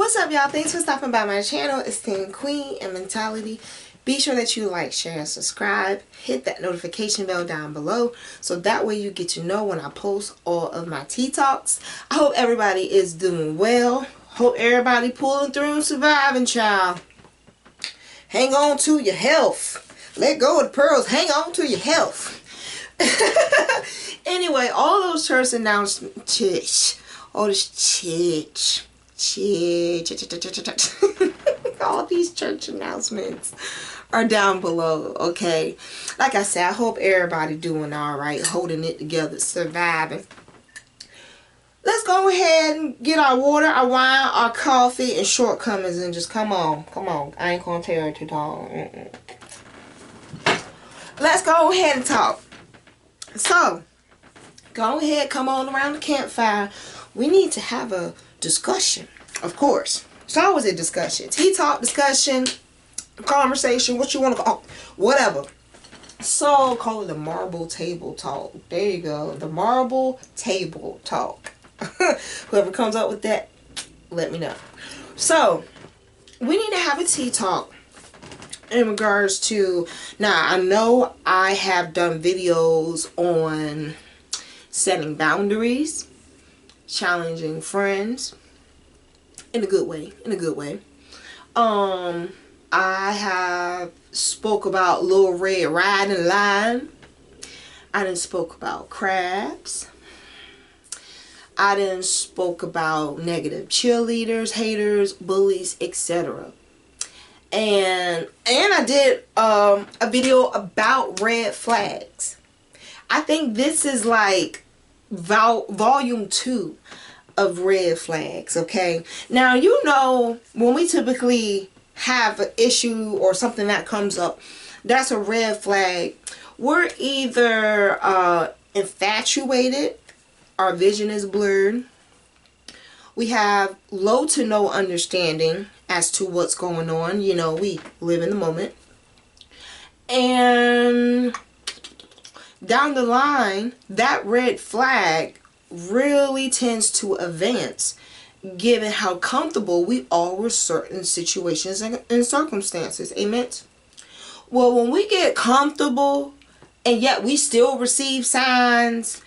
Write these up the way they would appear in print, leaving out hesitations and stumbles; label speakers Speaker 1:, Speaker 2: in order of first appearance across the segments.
Speaker 1: What's up, y'all? Thanks for stopping by my channel, Esteemed Queen Mentality. Be sure that you like, share, and subscribe. Hit that notification bell down below so that way you get to know when I post all of my tea talks. I hope everybody is doing well. Hope everybody pulling through and surviving, child. Hang on to your health. Let go of the pearls. Hang on to your health. Anyway, all those church announcements, all this all these church announcements are down below, okay? Like I said, I hope everybody doing alright, holding it together, surviving. Let's go ahead and get our water, our wine, our coffee, and shortcomings, and just come on. I ain't gonna tell you too long. Let's go ahead and talk. So, go ahead, come on around the campfire. We need to have a discussion, of course. It's always a discussion. Tea talk, discussion, conversation, what you want to call, whatever. So, call it the marble table talk. There you go. The marble table talk. Whoever comes up with that, let me know. So, we need to have a tea talk in regards to, now I know I have done videos on setting boundaries, challenging friends, in a good way, I have spoke about Little Red Riding Line. I done spoke about crabs. I done spoke about negative cheerleaders, haters, bullies, etc. And I did a video about red flags. I think this is like volume 2 of red flags, okay? Now, you know, when we typically have an issue or something that comes up, that's a red flag. We're either infatuated, our vision is blurred, we have low to no understanding as to what's going on. You know, we live in the moment. And down the line, that red flag really tends to advance given how comfortable we are with certain situations and circumstances. Amen. Well, when we get comfortable and yet we still receive signs,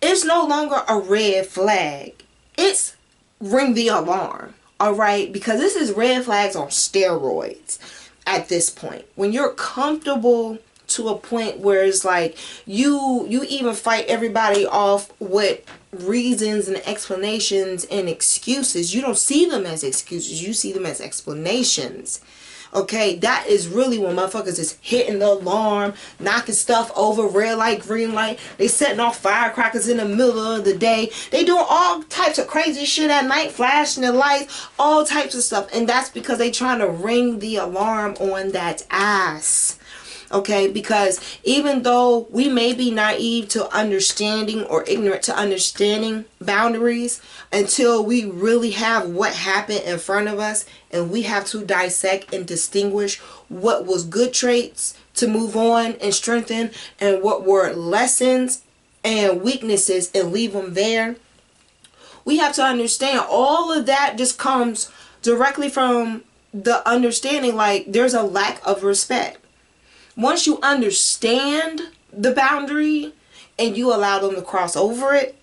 Speaker 1: it's no longer a red flag. It's ring the alarm. Alright, because this is red flags on steroids at this point. When you're comfortable to a point where it's like you even fight everybody off with reasons and explanations and excuses. You don't see them as excuses, you see them as explanations. Okay, that is really when motherfuckers is hitting the alarm, knocking stuff over, red light, green light. They setting off firecrackers in the middle of the day. They doing all types of crazy shit at night, flashing the lights, all types of stuff. And that's because they trying to ring the alarm on that ass. Okay, because even though we may be naive to understanding or ignorant to understanding boundaries, until we really have what happened in front of us and we have to dissect and distinguish what was good traits to move on and strengthen and what were lessons and weaknesses and leave them there. We have to understand all of that just comes directly from the understanding, like there's a lack of respect. Once you understand the boundary and you allow them to cross over it,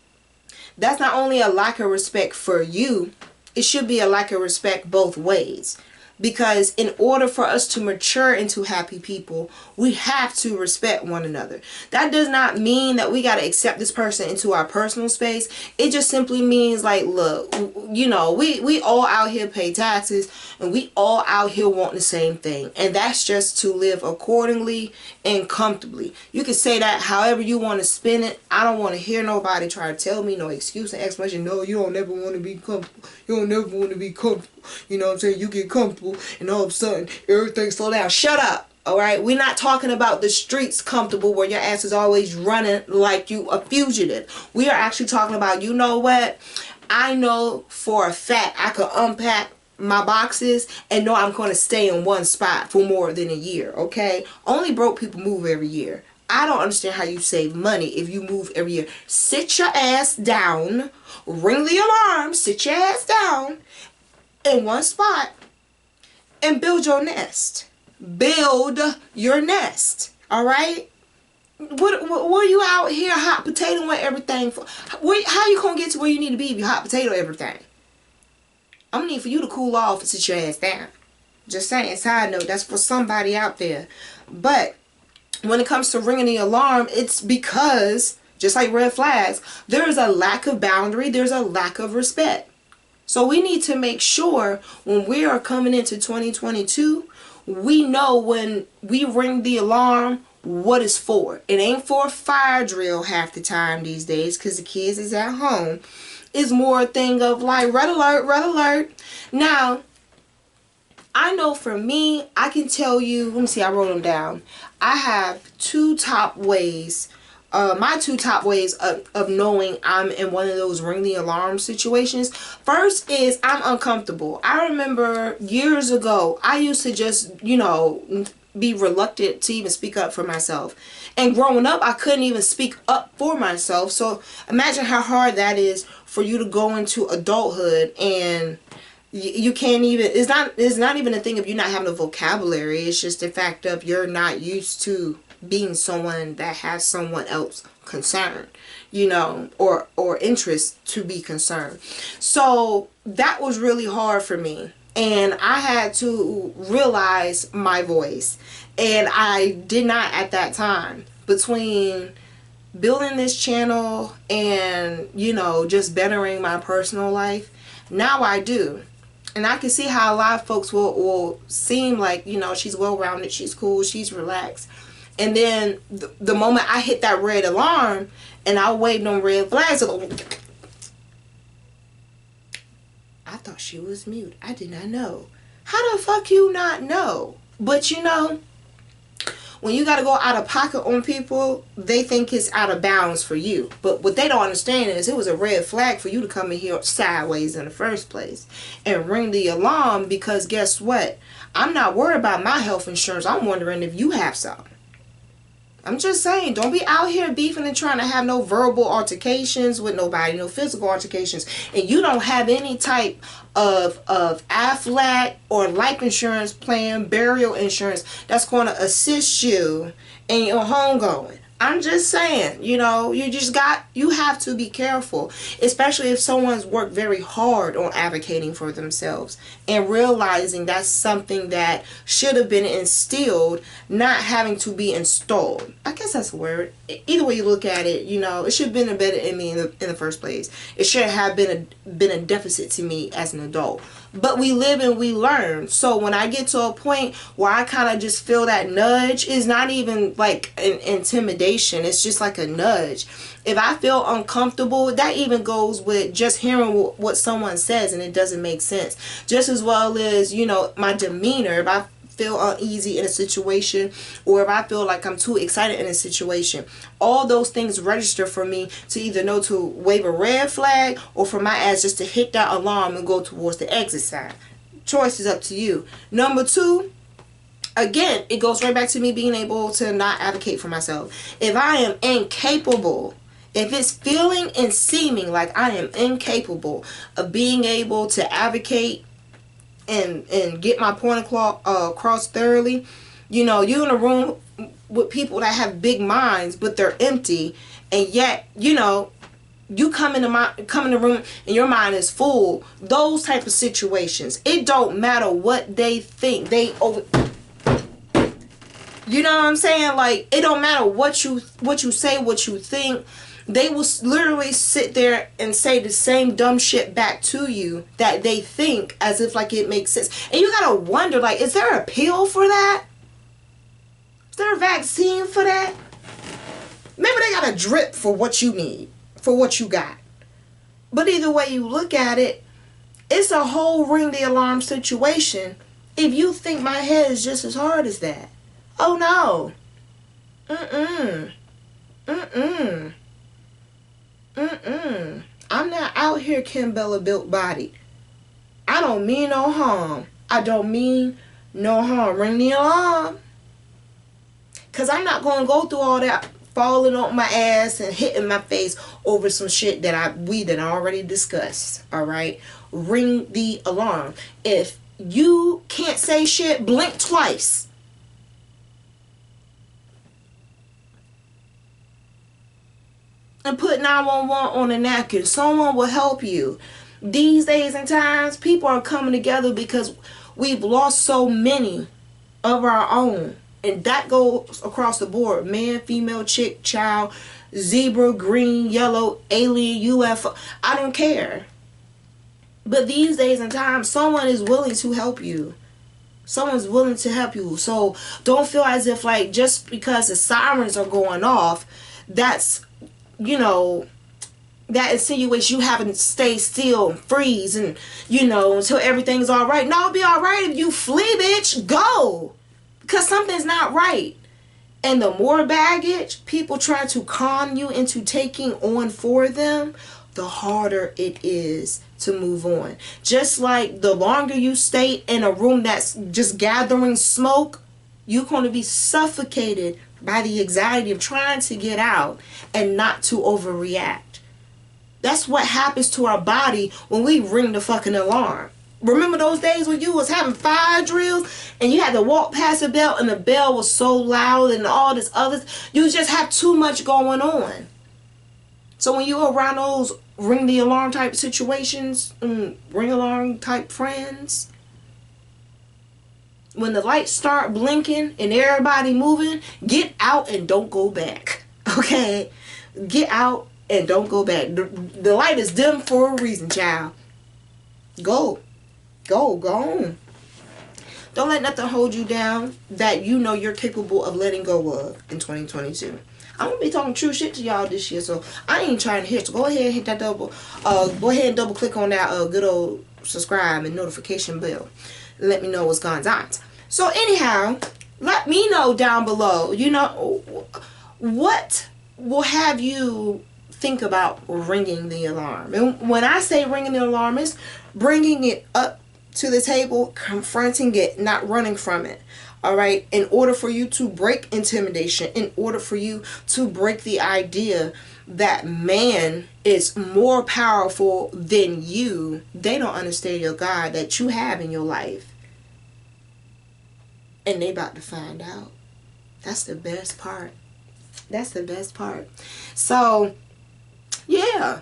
Speaker 1: that's not only a lack of respect for you, it should be a lack of respect both ways. Because in order for us to mature into happy people, we have to respect one another. That does not mean that we got to accept this person into our personal space. It just simply means like, look, you know, we all out here pay taxes and we all out here want the same thing. And that's just to live accordingly and comfortably. You can say that however you want to spin it. I don't want to hear nobody try to tell me no excuse and explanation. No, you don't never want to be comfortable. You don't never want to be comfortable. You know what I'm saying? You get comfortable and all of a sudden everything slow down. Shut up. Alright? We're not talking about the streets comfortable where your ass is always running like you a fugitive. We are actually talking about, you know what? I know for a fact I could unpack my boxes and know I'm going to stay in one spot for more than a year. Okay? Only broke people move every year. I don't understand how you save money if you move every year. Sit your ass down. Ring the alarm. Sit your ass down. in one spot and build your nest. Build your nest. All right? What are you out here hot potato with everything for? How you gonna get to where you need to be if you hot potato everything? I'm gonna need for you to cool off and sit your ass down. Just saying, side note, that's for somebody out there. But when it comes to ringing the alarm, it's because, just like red flags, there is a lack of boundary, there's a lack of respect. So we need to make sure when we are coming into 2022, we know when we ring the alarm, what it's for. It ain't for a fire drill half the time these days because the kids is at home. It's more a thing of like, red alert, red alert. Now, I know for me, I can tell you, let me see, I wrote them down. I have two top ways. My two top ways of knowing I'm in one of those ring the alarm situations. First is I'm uncomfortable. I remember years ago, I used to just, be reluctant to even speak up for myself. And growing up, I couldn't even speak up for myself. So imagine how hard that is for you to go into adulthood and you can't even, it's not even a thing of you not having a vocabulary. It's just the fact of you're not used to being someone that has someone else concerned, or interest to be concerned. So that was really hard for me. And I had to realize my voice. And I did not at that time. Between building this channel and, just bettering my personal life, now I do. And I can see how a lot of folks will seem like, she's well-rounded, she's cool, she's relaxed. And then the moment I hit that red alarm and I waved on red flags, I thought she was mute. I did not know. How the fuck you not know? But when you got to go out of pocket on people, they think it's out of bounds for you. But what they don't understand is it was a red flag for you to come in here sideways in the first place and ring the alarm, because guess what? I'm not worried about my health insurance. I'm wondering if you have some. I'm just saying, don't be out here beefing and trying to have no verbal altercations with nobody, no physical altercations, and you don't have any type of AFLAC or life insurance plan, burial insurance that's going to assist you in your homegoing. I'm just saying, you have to be careful, especially if someone's worked very hard on advocating for themselves and realizing that's something that should have been instilled, not having to be installed. I guess that's the word. Either way you look at it, it should have been embedded in me in the first place. It shouldn't have been a deficit to me as an adult. But we live and we learn. So when I get to a point where I kind of just feel that nudge, it's not even like an intimidation. It's just like a nudge. If I feel uncomfortable, that even goes with just hearing what someone says and it doesn't make sense. Just as well as, my demeanor. If I feel uneasy in a situation, or if I feel like I'm too excited in a situation, all those things register for me to either know to wave a red flag or for my ass just to hit that alarm and go towards the exit sign. Choice is up to you. Number two, again, it goes right back to me being able to not advocate for myself. If I am incapable, if it's feeling and seeming like I am incapable of being able to advocate and get my point across thoroughly, you're in a room with people that have big minds but they're empty, and yet you come in the room and your mind is full. Those type of situations, it don't matter what they think. You know what I'm saying? Like, it don't matter what you say, what you think. They will literally sit there and say the same dumb shit back to you that they think as if like it makes sense. And you gotta wonder, like, is there a pill for that? Is there a vaccine for that? Maybe they got a drip for what you need, for what you got. But either way you look at it, it's a whole ring the alarm situation if you think my head is just as hard as that. Oh no. I'm not out here Kimbella built body. I don't mean no harm. I don't mean no harm. Ring the alarm. Because I'm not going to go through all that falling on my ass and hitting my face over some shit that we already discussed. Alright? ring the alarm. If you can't say shit, blink twice. And put 911 on a napkin. Someone will help you. These days and times, people are coming together because we've lost so many of our own. And that goes across the board. Man, female, chick, child, zebra, green, yellow, alien, UFO. I don't care. But these days and times, someone is willing to help you. Someone's willing to help you. So don't feel as if like just because the sirens are going off, that's, you know, that insinuates you having to stay still and freeze and, you know, until everything's all right. No, it'll be all right if you flee, bitch. Go. Because something's not right. And the more baggage people try to con you into taking on for them, the harder it is to move on. Just like the longer you stay in a room that's just gathering smoke, you're going to be suffocated by the anxiety of trying to get out and not to overreact. That's what happens to our body when we ring the fucking alarm. Remember those days when you was having fire drills and you had to walk past the bell and the bell was so loud and all this other, you just have too much going on. So when you're around those ring the alarm type situations, ring alarm type friends, when the lights start blinking and everybody moving, get out and don't go back. Okay? Get out and don't go back. The light is dim for a reason, child. Go. Go on. Don't let nothing hold you down that you know you're capable of letting go of in 2022. I'm gonna be talking true shit to y'all this year, so I ain't trying to hit. So go ahead and hit that double. Go ahead and double click on that good old subscribe and notification bell. Let me know what's going on. So anyhow, let me know down below. You know, what will have you think about ringing the alarm? And when I say ringing the alarm, it's bringing it up to the table, confronting it, not running from it. All right, in order for you to break intimidation, in order for you to break the idea that man is more powerful than you, they don't understand your God that you have in your life. And they about to find out. That's the best part. That's the best part. So, yeah.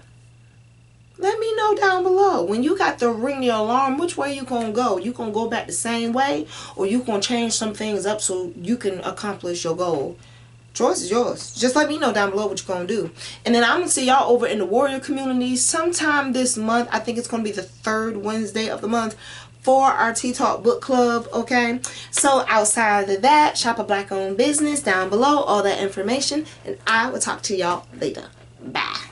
Speaker 1: Let me know down below. When you got to ring the alarm, which way you gonna go? You gonna go back the same way? Or you gonna change some things up so you can accomplish your goal? Choice is yours. Just let me know down below what you're gonna do. And then I'm gonna see y'all over in the warrior community sometime this month. I think it's gonna be the 3rd Wednesday of the month for our Tea Talk book club. Okay, so outside of that, shop a black owned business down below, all that information, and I will talk to y'all later. Bye.